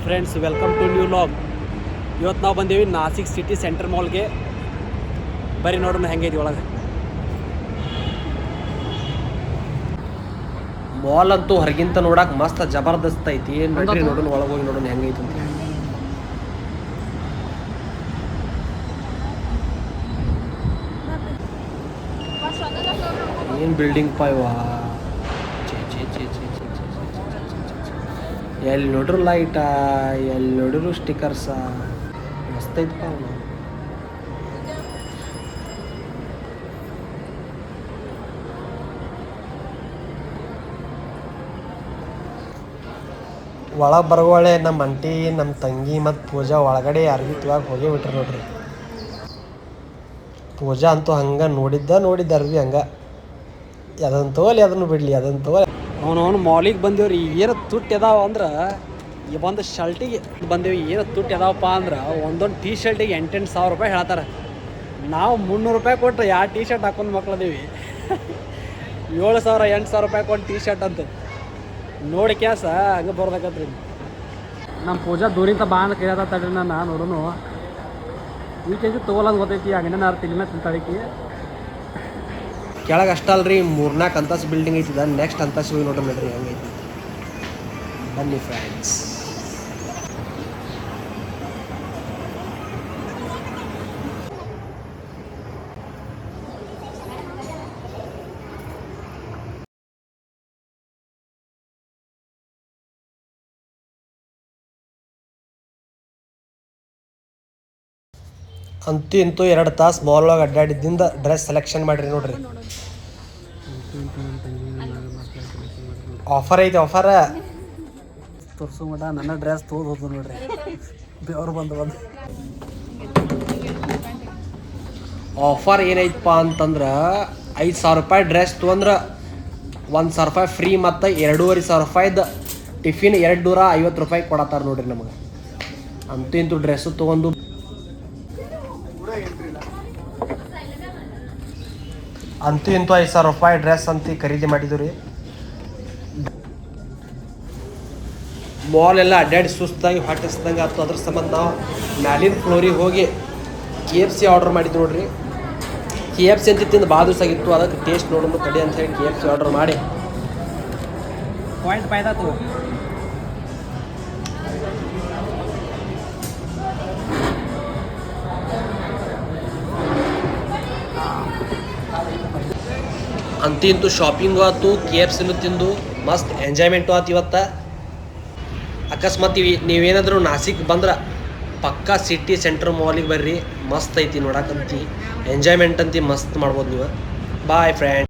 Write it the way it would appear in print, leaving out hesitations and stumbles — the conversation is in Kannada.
Friends, welcome to new log. ಇವತ್ತು ನಾವು ಬಂದೀವಿ ನಾಸಿಕ್ ಸಿಟಿ ಸೆಂಟರ್ ಮಾಲ್ಗೆ. ಬರೀ ನೋಡೋಣ ಹೆಂಗೈತಿ ಒಳಗೆ. ಮಾಲ್ ಅಂತೂ ಹೊರಗಿಂತ ನೋಡಕ್ಕೆ ಮಸ್ತ್ ಜಬರ್ದಸ್ತ್ ಐತಿ. ನೋಡ್ರಿ ನೋಡೋಣ ಒಳಗೆ ಹೋಗಿ ನೋಡೋಣ ಹೆಂಗೈತಿ ಅಂತ. ಏನು ಬಿಲ್ಡಿಂಗ್ ಪಾಯ್ವಾ, ಎಲ್ಲಿ ನೋಡ್ರು ಲೈಟಾ, ಎಲ್ಲಿ ನೋಡಿದ್ರು ಸ್ಟಿಕರ್ಸ, ಮಸ್ತ್ ಐತಪ್ಪ. ಒಳಗೆ ಬರಗೋಳೆ ನಮ್ಮ ಅಂಟಿ, ನಮ್ಮ ತಂಗಿ ಮತ್ತು ಪೂಜಾ ಒಳಗಡೆ ಅರ್ವಿ ತುವಾಗ ಹೋಗೇ ಬಿಟ್ರು ನೋಡ್ರಿ. ಪೂಜಾ ಅಂತೂ ಹಂಗೆ ನೋಡಿದ್ದ ಅರ್ವಿ ಹಂಗೆ, ಅದನ್ನು ತಗೋಲಿ ಅದನ್ನು ಬಿಡಲಿ, ಅದನ್ನು ತಗೋಲಿ. ಅವನು ಮಾಲಿಗೆ ಬಂದೇವ್ರಿ. ಏನು ತುಟ್ಟಿ ಅದಾವ ಅಂದ್ರೆ ಈ ಒಂದು ಶರ್ಟಿಗೆ ಬಂದೇವಿ. ಏನು ತುಟ್ಟಿ ಅದಾವಪ್ಪ ಅಂದ್ರೆ ಒಂದೊಂದು ಟೀ ಶರ್ಟಿಗೆ 8,000 ರೂಪಾಯಿ ಹೇಳ್ತಾರೆ. ನಾವು 300 ರೂಪಾಯಿ ಕೊಟ್ಟರೆ ಯಾವ ಟೀ ಶರ್ಟ್ ಹಾಕೊಂಡು ಮಕ್ಳದೀವಿ. 7,000 8,000 ರೂಪಾಯಿ ಕೊಟ್ಟು ಟೀ ಶರ್ಟ್ ಅಂತ ನೋಡಿ ಕ್ಯಾಸ ಹಂಗೆ ಬರ್ಬೇಕತ್ರಿ. ನಮ್ಮ ಪೂಜಾ ದೂರಿಂದ ಬಾ ಅಂತ ಕೇಳತ್ತಡ್ರಿ. ನಾನು ನೋಡೋನು ಈ ಕೆಜಿ ತೊಗೊಳಂಗೆ ಗೊತ್ತೈತಿ. ಹಂಗೇನ ತಿನ್ನ ತಿಂತಾಳಿಕಿ ಕೆಳಗೆ ಅಷ್ಟಲ್ರಿ, 3-4 ಅಂತಸ್ತು ಬಿಲ್ಡಿಂಗ್ ಐತಿದ. ನೆಕ್ಸ್ಟ್ ಅಂತಸ್ತು ಹೋಗಿ ನೋಡ್ರಿ ಹೆಂಗೈತಿ. ಬನ್ನಿ ಫ್ರೆಂಡ್ಸ್. ಅಂತೂ ಇಂತೂ 2 ತಾಸು ಮಾಲ್ ಒಳಗೆ ಅಡ್ಡಾಡಿದ್ದಿಂದ ಡ್ರೆಸ್ ಸೆಲೆಕ್ಷನ್ ಮಾಡಿರಿ ನೋಡ್ರಿ. ಆಫರ್ ಐತಿ, ಆಫರ್ ತೋರಿಸೋ ಮಟ ನನ್ನ ಡ್ರೆಸ್ ಹೋದು ನೋಡ್ರಿ. ಅವ್ರು ಬಂದು ಆಫರ್ ಏನೈತಪ್ಪ ಅಂತಂದ್ರೆ 5,000 ರೂಪಾಯಿ ಡ್ರೆಸ್ ತೊಗೊಂಡ್ರೆ 1,000 ರೂಪಾಯಿ ಫ್ರೀ ಮತ್ತು 2,500 ರೂಪಾಯಿದು ಟಿಫಿನ್ 250 ರೂಪಾಯಿ ಕೊಡತ್ತಾರ ನೋಡ್ರಿ ನಮಗೆ. ಅಂತೂ ಇಂತೂ ಡ್ರೆಸ್ಸು ತೊಗೊಂಡು ಅಂತೂ ಇಂತೂ 5,000 ರೂಪಾಯಿ ಡ್ರೆಸ್ ಅಂತ ಖರೀದಿ ಮಾಡಿದ್ವಿ ರೀ. ಮಾಲ್ ಎಲ್ಲ ಅಡ್ಡಾಡಿ ಸುಸ್ತಾಗಿ ಹೊಟ್ಟೆಸ್ದಂಗೆ ಆಯ್ತು. ಅದ್ರ ಸಂಬಂಧ ನಾವು ಮ್ಯಾಲಿನ ಫ್ಲೋರಿಗೆ ಹೋಗಿ KFC ಆರ್ಡ್ರ್ ಮಾಡಿದ್ವಿ ನೋಡ್ರಿ. KFC ಅಂತ ತಿಂದು ಭಾಳ ದಿವಸ ಆಗಿತ್ತು. ಅದಕ್ಕೆ ಟೇಸ್ಟ್ ನೋಡೋದು ತಡಿ ಅಂತ ಹೇಳಿ KFC ಆರ್ಡ್ರ್ ಮಾಡಿ ಪಾಯಿಂಟ್ ಪಾಯ್ದಾತು. ಅಂತೂ ಇಂತೂ ಶಾಪಿಂಗು ಆಯ್ತು, KFCನೂ ತಿಂದು ಮಸ್ತ್ ಎಂಜಾಯ್ಮೆಂಟು ಆಯ್ತು ಇವತ್ತು. ಅಕಸ್ಮಾತ್ ನೀವೇನಾದರೂ ನಾಸಿಕ್ ಬಂದ್ರೆ ಪಕ್ಕಾ ಸಿಟಿ ಸೆಂಟ್ರ್ ಮಾಲಿಗೆ ಬರ್ರಿ. ಮಸ್ತ್ ಐತಿ ನೋಡಕ್ಕಂತಿ, ಎಂಜಾಯ್ಮೆಂಟ್ ಅಂತಿ ಮಸ್ತ್ ಮಾಡ್ಬೋದು ನೀವು. Boy friend.